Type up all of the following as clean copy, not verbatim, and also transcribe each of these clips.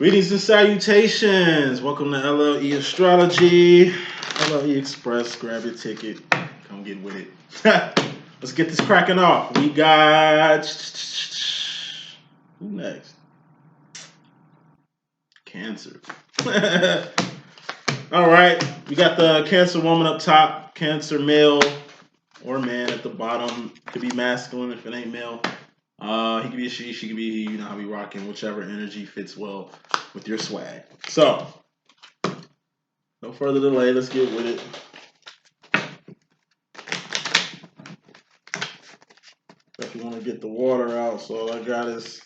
Greetings and salutations. Welcome to LLE.Astrology. LLE Express. Grab your ticket. Come get with it. Let's get this cracking off. We got... Who next? Cancer. All right. We got the Cancer woman up top. Cancer male or man at the bottom. Could be masculine if it ain't male. He could be a she could be he. You know how we rocking. Whichever energy fits well with your swag. So, no further delay. Let's get with it. If you want to get the water out, so all I got is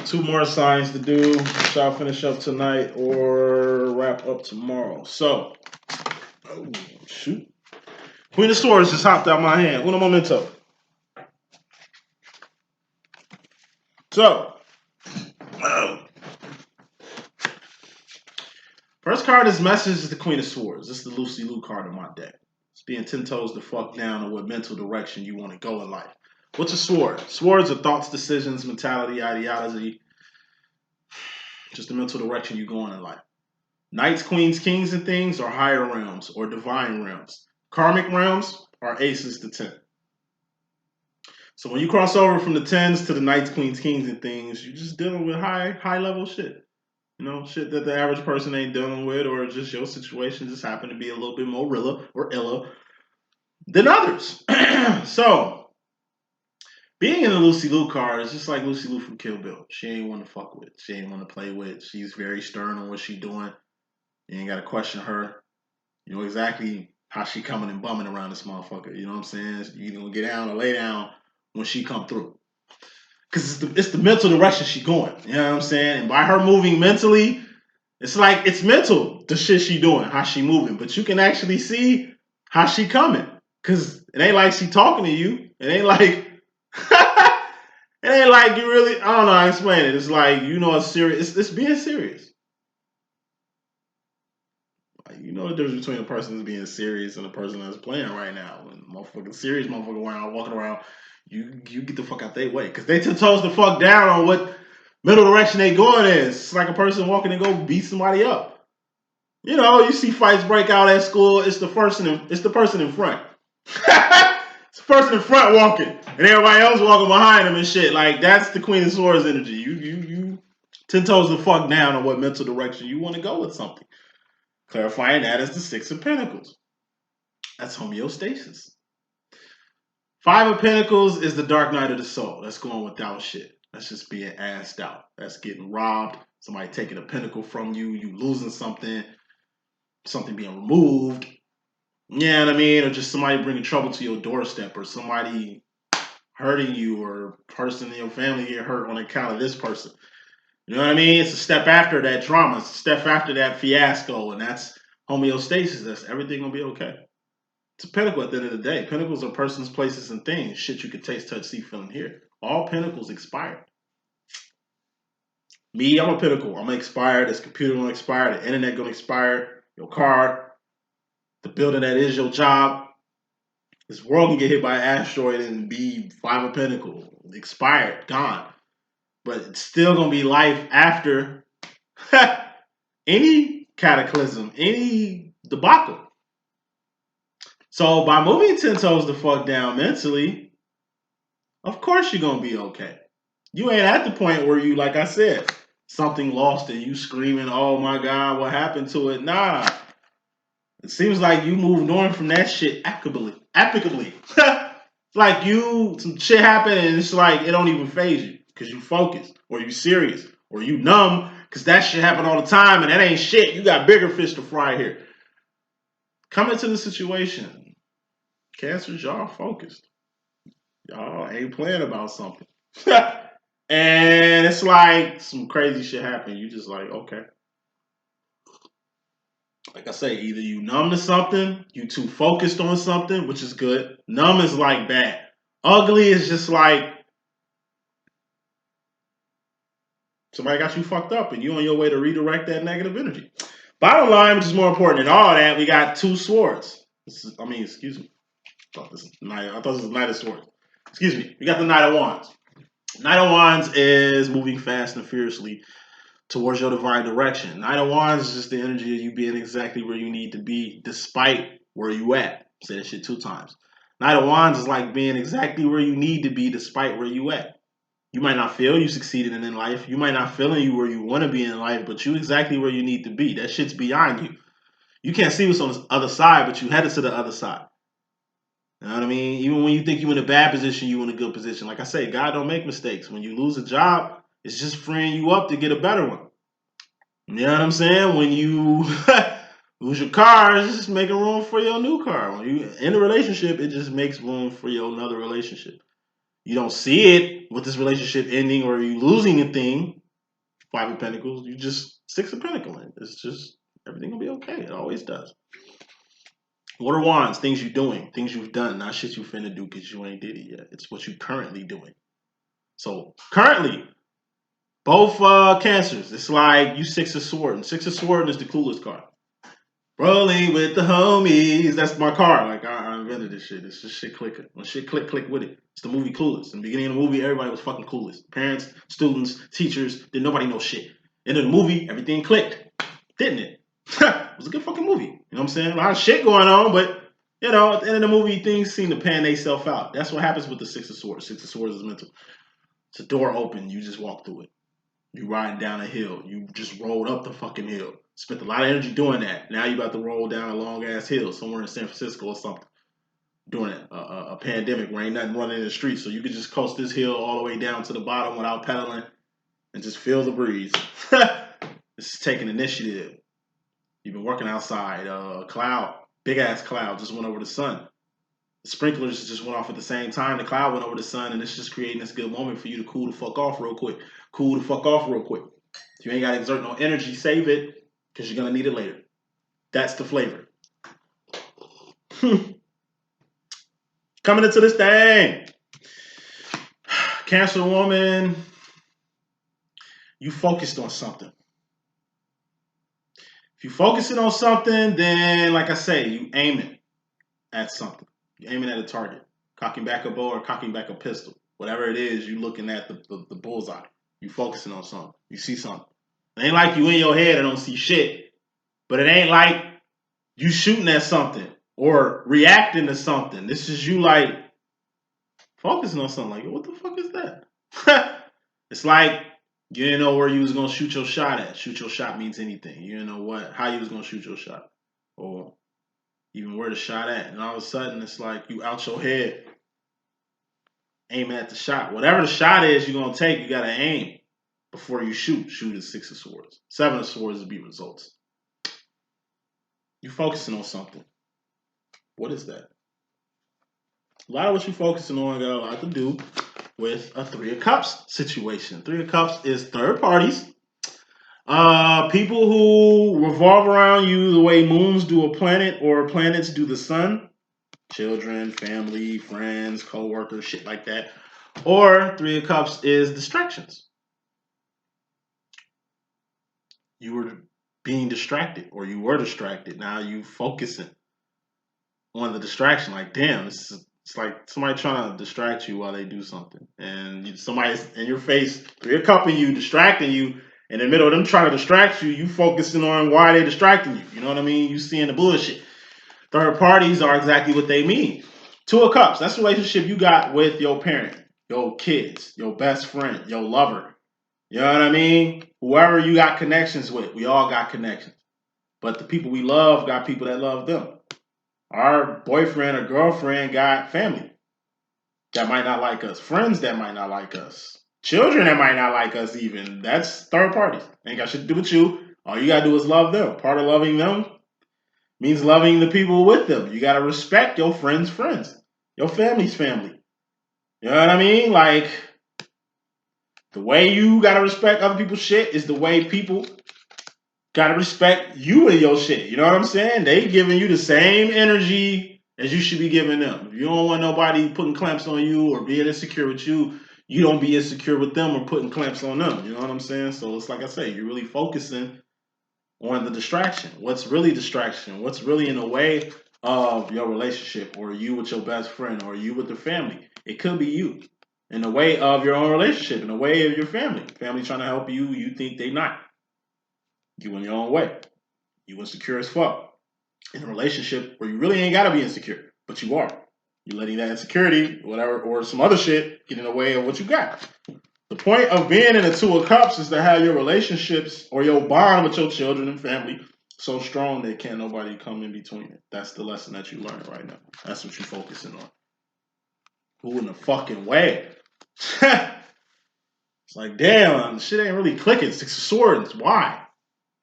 2 more signs to do, which I'll finish up tonight or wrap up tomorrow. So, oh shoot, Queen of Swords just hopped out my hand. Uno momento. So, first card is message is the Queen of Swords. This is the Lucy Liu card in my deck. It's being 10 toes the fuck down on what mental direction you want to go in life. What's a sword? Swords are thoughts, decisions, mentality, ideology. Just the mental direction you're going in life. Knights, queens, kings, and things are higher realms or divine realms. Karmic realms are aces to 10. So when you cross over from the 10s to the knights, queens, kings, and things, you're just dealing with high level shit. You know, shit that the average person ain't dealing with, or just your situation just happen to be a little bit more rilla or illa than others. So, being in the Lucy Liu card is just like Lucy Liu from Kill Bill. She ain't one to fuck with. She ain't one to play with. She's very stern on what she doing. You ain't got to question her. You know exactly how she coming and bumming around this motherfucker. You know what I'm saying? You gonna get down or lay down when she come through. Because it's the mental direction she going. You know what I'm saying? And by her moving mentally, it's like it's mental, the shit she doing, how she moving. But you can actually see how she coming. Because it ain't like she talking to you. It ain't like... It ain't like you really... I don't know how to explain it. It's like, you know, it's serious. It's being serious. Like, you know the difference between a person that's being serious and a person that's playing right now. When motherfucking serious motherfucker around, walking around, you get the fuck out their way. Because they toes the fuck down on what middle direction they going in. It's like a person walking and go beat somebody up. You know, you see fights break out at school. It's the person in front. It's the person in front walking, and everybody else walking behind them and shit. Like, that's the Queen of Swords energy. You 10 toes the fuck down on what mental direction you want to go with something. Clarifying that as the 6 of Pentacles. That's homeostasis. 5 of Pentacles is the dark night of the soul. That's going without shit. That's just being assed out. That's getting robbed. Somebody taking a pentacle from you. You losing something. Something being removed. You know what I mean? Or just somebody bringing trouble to your doorstep. Or somebody hurting you. Or a person in your family get hurt on account of this person. You know what I mean? It's a step after that drama. It's a step after that fiasco. And that's homeostasis. That's everything gonna be okay. It's a pentacle at the end of the day. Pentacles are persons, places, and things. Shit you can taste, touch, see, feel, and hear. All pentacles expire. Me, I'm a pentacle. I'm gonna expire. This computer gonna expire. The internet gonna expire. Your car. The building that is your job. This world can get hit by an asteroid and be 5 of Pentacles. Expired. Gone. But it's still gonna be life after any cataclysm, any debacle. So by moving 10 toes the fuck down mentally, of course you're gonna be okay. You ain't at the point where you, like I said, something lost and you screaming, oh my God, what happened to it? Nah. It seems like you moved on from that shit epically. Like some shit happened and it's like it don't even faze you because you focused or you serious or you numb because that shit happen all the time and that ain't shit. You got bigger fish to fry here. Come into the situation. Cancers, y'all focused. Y'all ain't playing about something. And it's like some crazy shit happened. You just like, okay. Like I say, either you numb to something, you too focused on something, which is good. Numb is like bad. Ugly is just like somebody got you fucked up and you on your way to redirect that negative energy. Bottom line, which is more important than all that, we got 2 swords. Excuse me. I thought this was Knight of Swords. Excuse me. We got the Knight of Wands. Knight of Wands is moving fast and fiercely towards your divine direction. Knight of Wands is just the energy of you being exactly where you need to be despite where you at. Say that shit 2 times. Knight of Wands is like being exactly where you need to be despite where you at. You might not feel you succeeded in life. You might not feel you where you want to be in life, but you exactly where you need to be. That shit's beyond you. You can't see what's on the other side, but you headed to the other side. You know what I mean? Even when you think you're in a bad position, you're in a good position. Like I say, God don't make mistakes. When you lose a job, it's just freeing you up to get a better one. You know what I'm saying? When you lose your car, it's just making room for your new car. When you in a relationship, it just makes room for your another relationship. You don't see it with this relationship ending or you losing a thing. 5 of Pentacles, you just 6 of Pentacles. It's just everything will be okay. It always does. What are Wands? Things you're doing, things you've done, not shit you finna do because you ain't did it yet. It's what you currently doing. So currently, both Cancers, it's like you 6 of Swords. And 6 of Swords is the coolest card. Rolling with the homies. That's my card. Like I invented this shit. It's just shit clicking. When shit click with it. It's the movie Clueless. In the beginning of the movie, everybody was fucking clueless. Parents, students, teachers, didn't nobody know shit. End of the movie, everything clicked. Didn't it? It was a good fucking movie. You know what I'm saying? A lot of shit going on, but you know, at the end of the movie, things seem to pan themselves out. That's what happens with the 6 of Swords. 6 of Swords is mental. It's a door open, you just walk through it. You riding down a hill. You just rolled up the fucking hill. Spent a lot of energy doing that. Now you about to roll down a long ass hill somewhere in San Francisco or something. Doing it. A pandemic where ain't nothing running in the street. So you could just coast this hill all the way down to the bottom without pedaling and just feel the breeze. This is taking initiative. You've been working outside. Cloud, big ass cloud just went over the sun. The sprinklers just went off at the same time. The cloud went over the sun, and it's just creating this good moment for you to cool the fuck off real quick. Cool the fuck off real quick. If you ain't got to exert no energy, save it, because you're going to need it later. That's the flavor. Coming into this thing. Cancer woman, you focused on something. If you focusing on something, then, like I say, you aiming at something. You're aiming at a target. Cocking back a bow or cocking back a pistol. Whatever it is, you looking at the bullseye. You focusing on something. You see something. It ain't like you in your head and don't see shit. But it ain't like you shooting at something or reacting to something. This is you like focusing on something. Like, what the fuck is that? It's like you didn't know where you was gonna shoot your shot at. Shoot your shot means anything. You didn't know how you was gonna shoot your shot. Or even where the shot at. And all of a sudden it's like you out your head aiming at the shot. Whatever the shot is you're gonna take, you gotta aim before you shoot. Shoot is 6 of Swords. 7 of Swords would be results. You focusing on something. What is that? A lot of what you're focusing on got a lot to do with a 3 of Cups situation. 3 of Cups is third parties. People who revolve around you the way moons do a planet or planets do the sun. Children, family, friends, co-workers, shit like that. Or 3 of Cups is distractions. You were being distracted or you were distracted. Now you focusing on the distraction. Like, damn, it's like somebody trying to distract you while they do something. And somebody's in your face, 3 of Cups in you, distracting you. In the middle of them trying to distract you, you focusing on why they distracting you. You know what I mean? You seeing the bullshit. Third parties are exactly what they mean. 2 of Cups, that's the relationship you got with your parent, your kids, your best friend, your lover. You know what I mean? Whoever you got connections with, we all got connections. But the people we love got people that love them. Our boyfriend or girlfriend got family that might not like us, friends that might not like us, children that might not like us even. That's third parties. Ain't got shit to do with you. All you gotta do is love them. Part of loving them means loving the people with them. You gotta respect your friends' friends, your family's family. You know what I mean? Like, the way you gotta respect other people's shit is the way people gotta respect you and your shit. You know what I'm saying? They giving you the same energy as you should be giving them. If you don't want nobody putting clamps on you or being insecure with you, you don't be insecure with them or putting clamps on them. You know what I'm saying? So it's like I say, you're really focusing on the distraction. What's really distraction? What's really in the way of your relationship or you with your best friend or you with the family? It could be you. In the way of your own relationship, in the way of your family. Family trying to help you, you think they not. You in your own way. You insecure as fuck. In a relationship where you really ain't gotta be insecure, but you are. You're letting that insecurity, whatever, or some other shit get in the way of what you got. The point of being in the Two of Cups is to have your relationships or your bond with your children and family so strong that can't nobody come in between it. That's the lesson that you learning right now. That's what you're focusing on. Who in the fucking way? It's like, damn, shit ain't really clicking. Six of Swords. Why?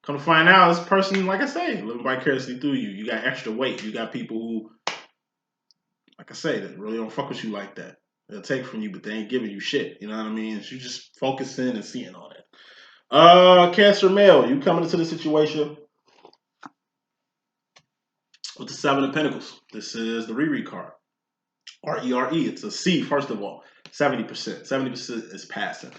Come to find out, this person, like I say, living vicariously through you. You got extra weight. You got people who, like I say, that really don't fuck with you like that. They'll take from you, but they ain't giving you shit. You know what I mean? You just focusing and seeing all that. Cancer male, you coming into the situation with the Seven of Pentacles. This is the Rere card. R-E-R-E. It's a C, first of all. 70%. 70% is passing.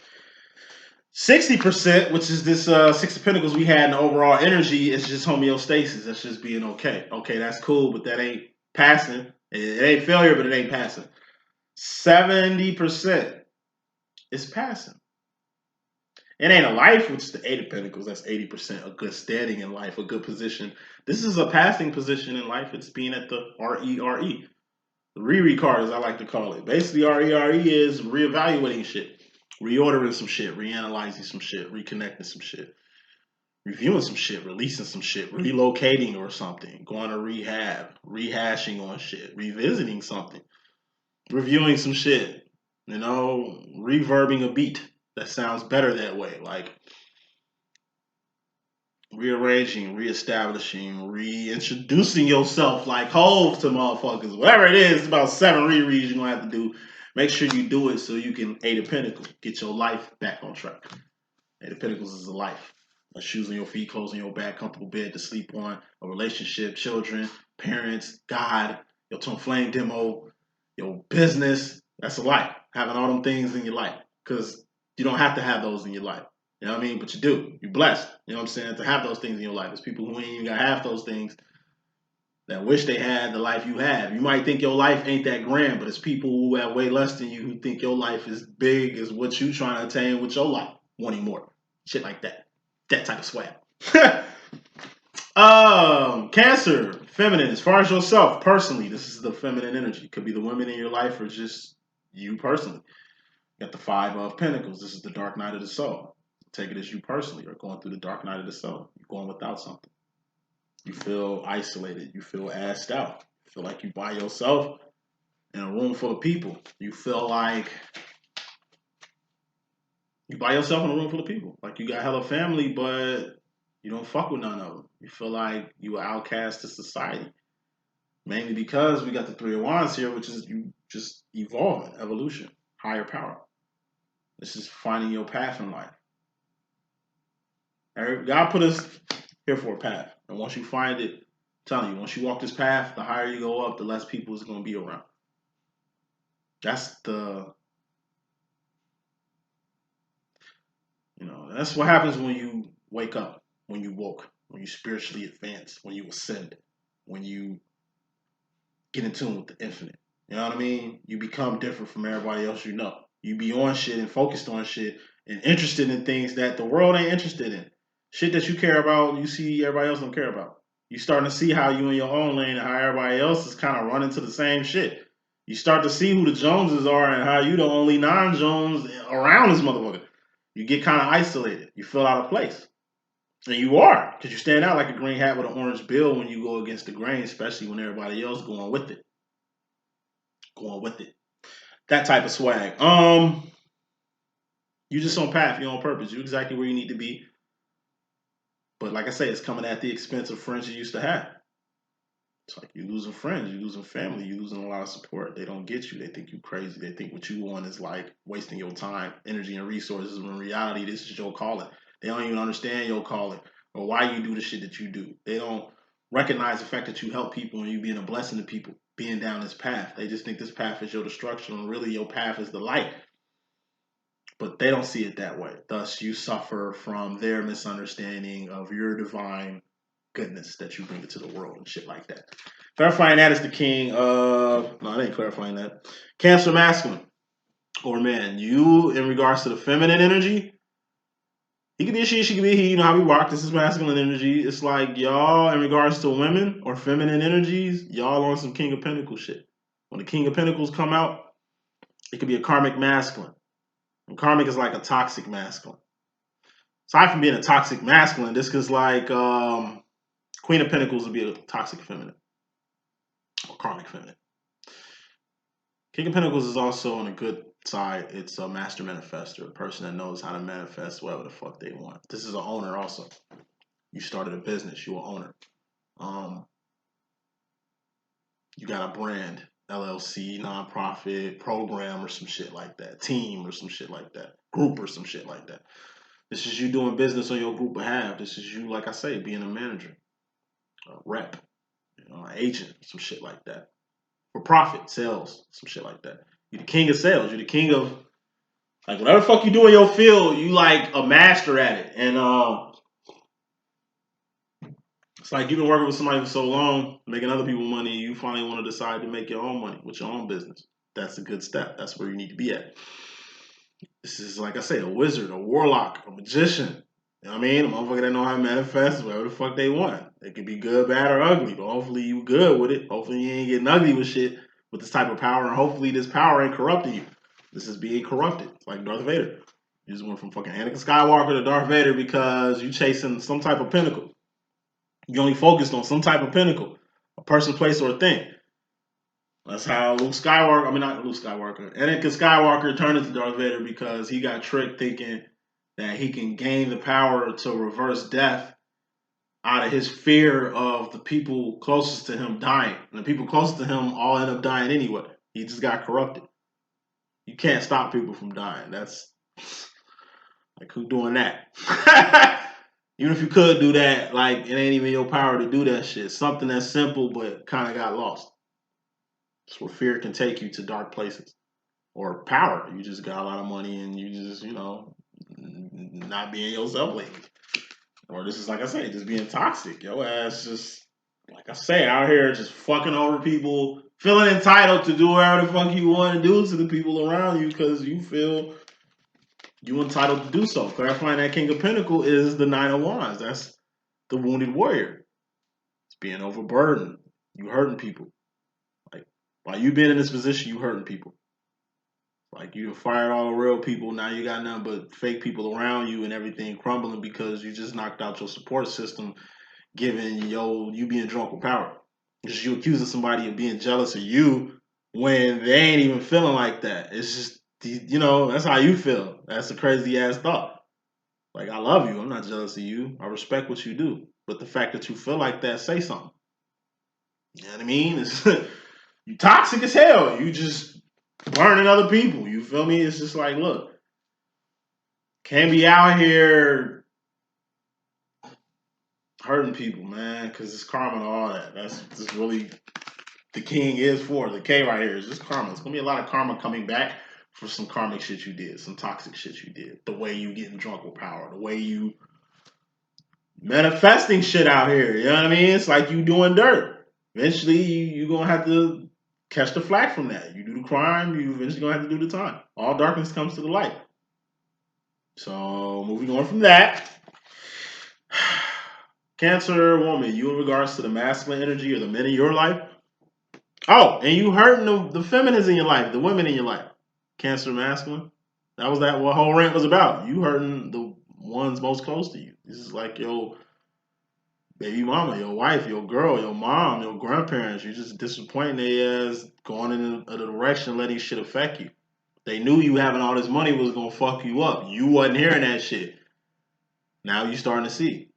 60%, which is this Six of Pentacles we had in the overall energy, is just homeostasis. That's just being okay. Okay, that's cool, but that ain't passing. It ain't failure, but it ain't passing. 70% is passing. It ain't a life, which is the Eight of Pentacles. That's 80%. A good standing in life, a good position. This is a passing position in life. It's being at the R-E-R-E. The Rere card, as I like to call it. Basically, R-E-R-E is reevaluating shit. Reordering some shit, reanalyzing some shit, reconnecting some shit, reviewing some shit, releasing some shit, relocating or something, going to rehab, rehashing on shit, revisiting something, reviewing some shit, you know, reverbing a beat that sounds better that way, like rearranging, reestablishing, reintroducing yourself like Hove to motherfuckers, whatever it is. About 7 rereads you're gonna have to do. Make sure you do it so you can Eight of Pentacles, get your life back on track. Eight of Pentacles is a life. Shoes on your feet, clothes on your back, comfortable bed to sleep on, a relationship, children, parents, God, your twin flame demo, your business. That's a life. Having all them things in your life. Because you don't have to have those in your life. You know what I mean? But you do. You're blessed. You know what I'm saying? To have those things in your life. There's people who ain't even got half those things that wish they had the life you have. You might think your life ain't that grand, but it's people who have way less than you who think your life is big as what you trying to attain with your life. Wanting more. Shit like that. That type of swag. Cancer, feminine. As far as yourself, personally, this is the feminine energy. Could be the women in your life or just you personally. You got the Five of Pentacles. This is the dark night of the soul. Take it as you personally are going through the dark night of the soul. You're going without something. You feel isolated. You feel assed out. You feel like you by yourself in a room full of people. You feel like you by yourself in a room full of people. Like you got hella family, but you don't fuck with none of them. You feel like you are outcast to society. Mainly because we got the Three of Wands here, which is you just evolving, evolution, higher power. This is finding your path in life. God put us here for a path. And once you find it, I'm telling you, once you walk this path, the higher you go up, the less people is going to be around. That's that's what happens when you wake up, when you woke, when you spiritually advance, when you ascend, when you get in tune with the infinite. You know what I mean? You become different from everybody else you know. You be on shit and focused on shit and interested in things that the world ain't interested in. Shit that you care about, you see everybody else don't care about. You starting to see how you in your own lane and how everybody else is kind of running to the same shit. You start to see who the Joneses are and how you the only non-Jones around this motherfucker. You get kind of isolated. You feel out of place. And you are, because you stand out like a green hat with an orange bill when you go against the grain, especially when everybody else going with it. Going with it. That type of swag. You just on path, you're on purpose. You're exactly where you need to be. But like I say, it's coming at the expense of friends you used to have. It's like you're losing friends, you're losing family, you're losing a lot of support. They don't get you. They think you crazy. They think what you want is like wasting your time, energy, and resources. When in reality, this is your calling. They don't even understand your calling or why you do the shit that you do. They don't recognize the fact that you help people and you being a blessing to people, being down this path. They just think this path is your destruction and really your path is the light. But they don't see it that way. Thus, you suffer from their misunderstanding of your divine goodness that you bring into the world and shit like that. Clarifying that is the king of... No, I ain't clarifying that. Cancer masculine. Or man, you, in regards to the feminine energy, He could be a she could be a he. You know how we rock. This is masculine energy. It's like y'all, in regards to women or feminine energies, y'all on some King of Pentacles shit. When the King of Pentacles come out, it could be a karmic masculine. And karmic is like a toxic masculine. Aside from being a toxic masculine, this is like Queen of Pentacles would be a toxic feminine or karmic feminine. King of Pentacles is also on a good side. It's a master manifester, a person that knows how to manifest whatever the fuck they want. This is an owner also. You started a business, you're an owner. You got a brand, LLC, nonprofit, program or some shit like that, team or some shit like that, group or some shit like that. This is you doing business on your group behalf. This is you, like I say, being a manager, a rep, an agent, some shit like that. For profit, sales, some shit like that. You're the king of sales. You're the king of, like, whatever the fuck you do in your field, you like a master at it. And it's like you've been working with somebody for so long, making other people money, you finally want to decide to make your own money with your own business. That's a good step. That's where you need to be at. This is, like I say, a wizard, a warlock, a magician. You know what I mean? A motherfucker that know how to manifest whatever the fuck they want. It could be good, bad, or ugly, but hopefully you good with it. Hopefully you ain't getting ugly with shit with this type of power, and hopefully this power ain't corrupting you. This is being corrupted, like Darth Vader. You just went from fucking Anakin Skywalker to Darth Vader because you chasing some type of pinnacle. You only focused on some type of pinnacle, a person, place, or a thing. That's how Luke Skywalker, not Luke Skywalker, Anakin Skywalker turned into Darth Vader because he got tricked thinking that he can gain the power to reverse death out of his fear of the people closest to him dying. And the people closest to him all end up dying anyway. He just got corrupted. You can't stop people from dying. That's like, who doing that? Even if you could do that, like, it ain't even your power to do that shit. Something that's simple but kind of got lost. That's where fear can take you to dark places. Or power. You just got a lot of money and you just, not being yourself lately. Or this is, like I say, just being toxic. Your ass just, like I say, out here just fucking over people, feeling entitled to do whatever the fuck you want to do to the people around you because you feel you entitled to do so. Clarifying that King of Pentacles is the Nine of Wands. That's the wounded warrior. It's being overburdened. You hurting people. Like, while you being in this position, you hurting people. Like, you fired all the real people, now you got nothing but fake people around you and everything crumbling because you just knocked out your support system, given you being drunk with power. Because you accusing somebody of being jealous of you when they ain't even feeling like that. It's just, that's how you feel. That's a crazy ass thought. Like, I love you. I'm not jealous of you. I respect what you do. But the fact that you feel like that, say something. You know what I mean? It's, you toxic as hell. You just burning other people. You feel me? It's just like, look, can't be out here hurting people, man, because it's karma and all that. That's just really the king is for. The K right here is just karma. It's going to be a lot of karma coming back for some karmic shit you did, some toxic shit you did. The way you getting drunk with power, the way you manifesting shit out here. You know what I mean? It's like you doing dirt. Eventually, you're going to have to catch the flack from that. You do the crime, you eventually going to have to do the time. All darkness comes to the light. So, moving on from that. Cancer woman, you in regards to the masculine energy or the men in your life. Oh, and you hurting the feminines in your life, the women in your life. Cancer masculine. That was what whole rant was about. You hurting the ones most close to you. This is like your baby mama, your wife, your girl, your mom, your grandparents. You're just disappointed they as going in a direction letting shit affect you. They knew you having all this money was gonna fuck you up. You wasn't hearing that shit. Now you starting to see.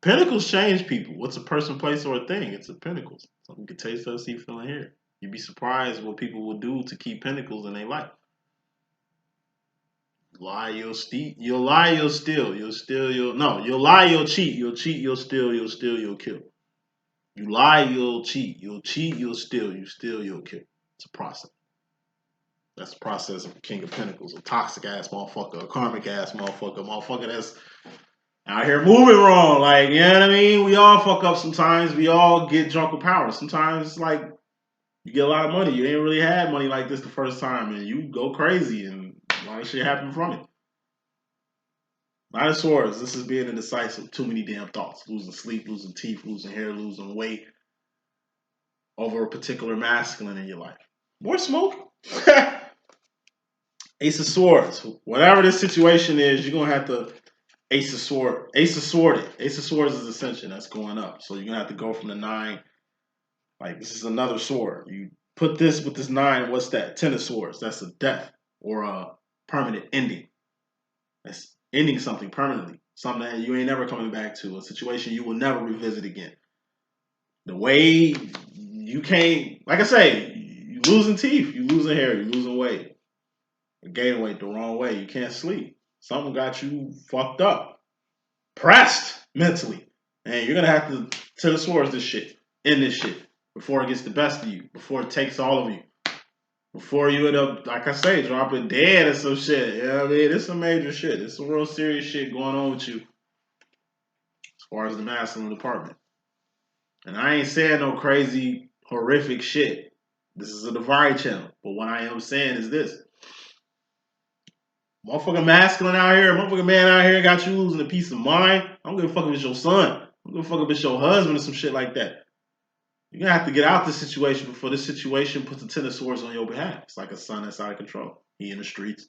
Pinnacles change people. What's a person, place, or a thing? It's a pinnacles. Something you can taste, touch, see, feel, and hear. You'd be surprised what people will do to keep pinnacles in their life. Lie, you'll steal. You'll lie, you'll steal. You'll lie, you'll cheat. You'll cheat, you'll steal. You'll steal, you'll kill. You lie, you'll cheat. You'll cheat, you'll steal. You steal, you'll kill. It's a process. That's the process of King of Pentacles. A toxic ass motherfucker, a karmic ass motherfucker that's out here moving wrong. Like, you know what I mean? We all fuck up sometimes. We all get drunk with power. Sometimes it's like you get a lot of money. You ain't really had money like this the first time and you go crazy and a lot of shit happen from it. Nine of Swords, this is being indecisive. Too many damn thoughts. Losing sleep, losing teeth, losing hair, losing weight over a particular masculine in your life. More smoke. Ace of Swords. Whatever this situation is, you're going to have to Ace of Swords. Ace of Swords. Ace of Swords is Ascension. That's going up. So you're going to have to go from the 9. Like, this is another sword. You put this with this 9, what's that? 10 of Swords. That's a death or a permanent ending. That's ending something permanently. Something that you ain't never coming back to. A situation you will never revisit again. The way you can't, like I say, you losing teeth, you losing hair, you losing weight. You're gaining weight the wrong way. You can't sleep. Something got you fucked up. Pressed mentally. And you're going to have to tell the swords this shit. End this shit. Before it gets the best of you. Before it takes all of you. Before you end up, like I say, dropping dead or some shit. You know what I mean? It's some major shit. It's some real serious shit going on with you. As far as the masculine department. And I ain't saying no crazy, horrific shit. This is a Divari channel. But what I am saying is this. Motherfucking masculine out here, motherfucking man out here got you losing a piece of mind. I'm gonna fuck with your son. I'm gonna fuck with your husband or some shit like that. You're gonna have to get out this situation before this situation puts the 10 of swords on your behalf. It's like a son that's out of control. He in the streets.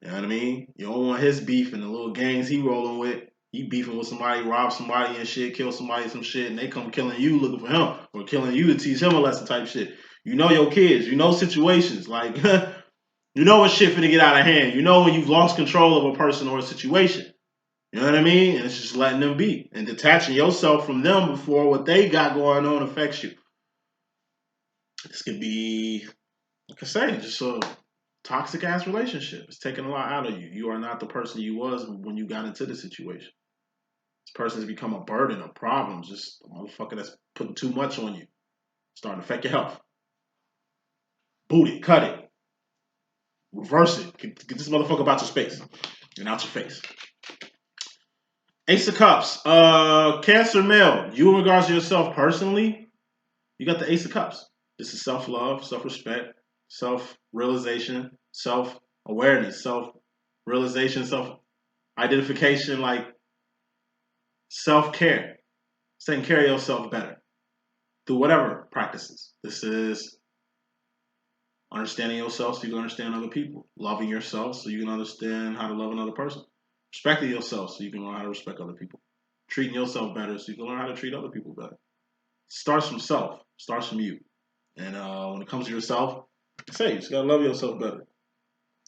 You know what I mean? You don't want his beef and the little gangs he rolling with. He beefing with somebody, rob somebody and shit, kill somebody, some shit, and they come killing you looking for him or killing you to teach him a lesson type shit. You know your kids. You know situations. Like, you know when shit finna get out of hand. You know when you've lost control of a person or a situation. You know what I mean? And it's just letting them be and detaching yourself from them before what they got going on affects you. This could be, like I say, just a toxic ass relationship. It's taking a lot out of you. You are not the person you was when you got into the situation. This person has become a burden, a problem, just a motherfucker that's putting too much on you. Starting to affect your health. Boot it, cut it, reverse it. Get this motherfucker about your space and out your face. Ace of Cups. Cancer male. You in regards to yourself personally, you got the Ace of Cups. This is self-love, self-respect, self-realization, self-awareness, self-realization, self-identification, like self-care. Taking care of yourself better through whatever practices. This is understanding yourself so you can understand other people. Loving yourself so you can understand how to love another person. Respecting yourself so you can learn how to respect other people. Treating yourself better so you can learn how to treat other people better. Starts from self. Starts from you. And when it comes to yourself, you just gotta love yourself better.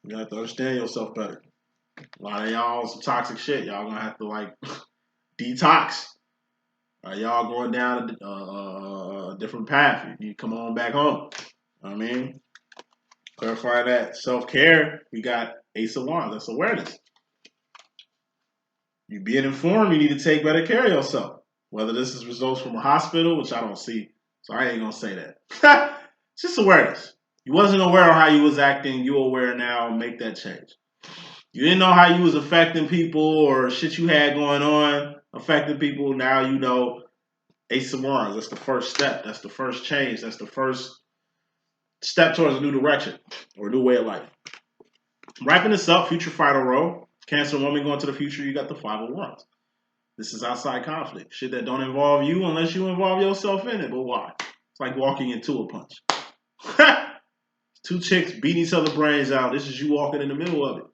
You gotta have to understand yourself better. A lot of y'all some toxic shit. Y'all gonna have to like detox. Y'all going down a different path. You come on back home. You know what I mean? Clarify that. Self-care, we got Ace of Wands. That's awareness. You being informed, you need to take better care of yourself. Whether this is results from a hospital, which I don't see, so I ain't gonna say that. It's just awareness. You wasn't aware of how you was acting. You aware now. Make that change. You didn't know how you was affecting people or shit you had going on affecting people. Now you know. Ace of Wands. That's the first step. That's the first change. That's the first step towards a new direction or a new way of life. Wrapping this up, future fighter role. Cancer woman going to the future. You got the 5 of Wands. This is outside conflict. Shit that don't involve you unless you involve yourself in it. But why? It's like walking into a punch. Two chicks beating each other's brains out. This is you walking in the middle of it.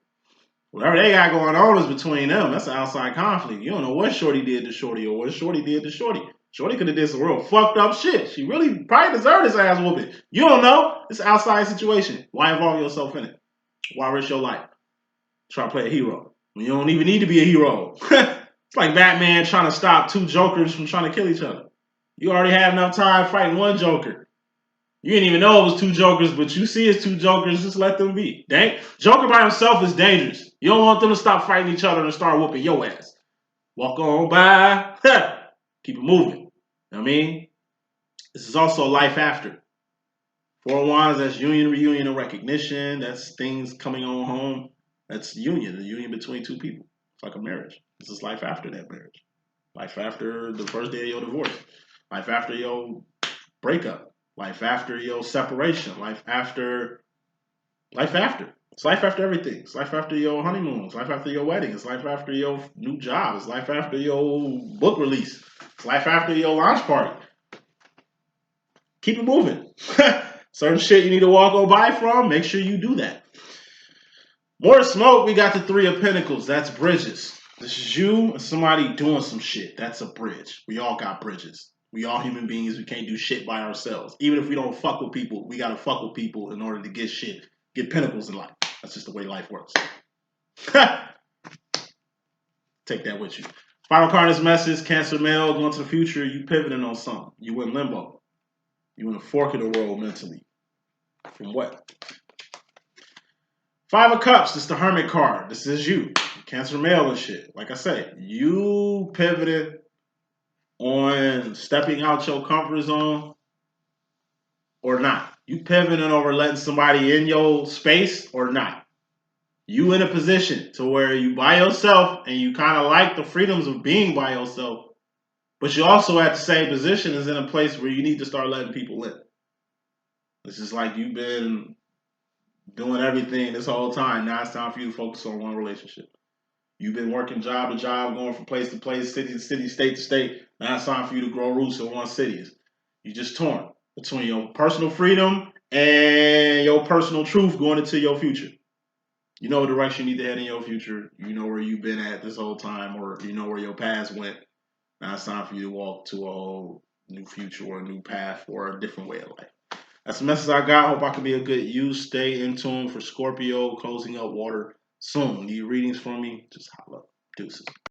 Whatever they got going on is between them. That's an outside conflict. You don't know what Shorty did to Shorty or what Shorty did to Shorty. Shorty could have did some real fucked up shit. She really probably deserved this ass whooping. You don't know. It's an outside situation. Why involve yourself in it? Why risk your life? Try to play a hero when you don't even need to be a hero. It's like Batman trying to stop 2 Jokers from trying to kill each other. You already had enough time fighting 1 Joker. You didn't even know it was 2 Jokers, but you see it's 2 Jokers, just let them be. Dang. Joker by himself is dangerous. You don't want them to stop fighting each other and start whooping your ass. Walk on by. Keep it moving. You know what I mean? This is also life after. 4 of Wands, that's union, reunion, and recognition. That's things coming on home. That's union, the union between 2 people. It's like a marriage. This is life after that marriage. Life after the first day of your divorce. Life after your breakup. Life after your separation. Life after Life after. It's life after everything. It's life after your honeymoon. It's life after your wedding. It's life after your new job. It's life after your book release. It's life after your launch party. Keep it moving. Certain shit you need to walk or buy from, make sure you do that. More smoke, we got the Three of Pinnacles. That's bridges. This is you and somebody doing some shit. That's a bridge. We all got bridges. We all human beings. We can't do shit by ourselves. Even if we don't fuck with people, we gotta fuck with people in order to get shit. Get pinnacles in life. That's just the way life works. Take that with you. Final card is message. Cancer male, going to the future. You pivoting on something. You in limbo. You in a fork of the road mentally. From what? Five of Cups. This is the Hermit card. This is you. Cancer male and shit. Like I say, you pivoted on stepping out your comfort zone or not. You pivoting over letting somebody in your space or not. You in a position to where you by yourself and you kind of like the freedoms of being by yourself, but you also at the same position is in a place where you need to start letting people in. It's just like you've been doing everything this whole time. Now it's time for you to focus on one relationship. You've been working job to job, going from place to place, city to city, state to state. Now it's time for you to grow roots in one city. You're just torn between your personal freedom and your personal truth going into your future. You know what direction you need to head in your future. You know where you've been at this whole time, or you know where your past went. Now it's time for you to walk to a whole new future or a new path or a different way of life. That's the message I got. Hope I can be a good use. Stay in tune for Scorpio, closing up water soon. Need readings from me? Just holla. Deuces.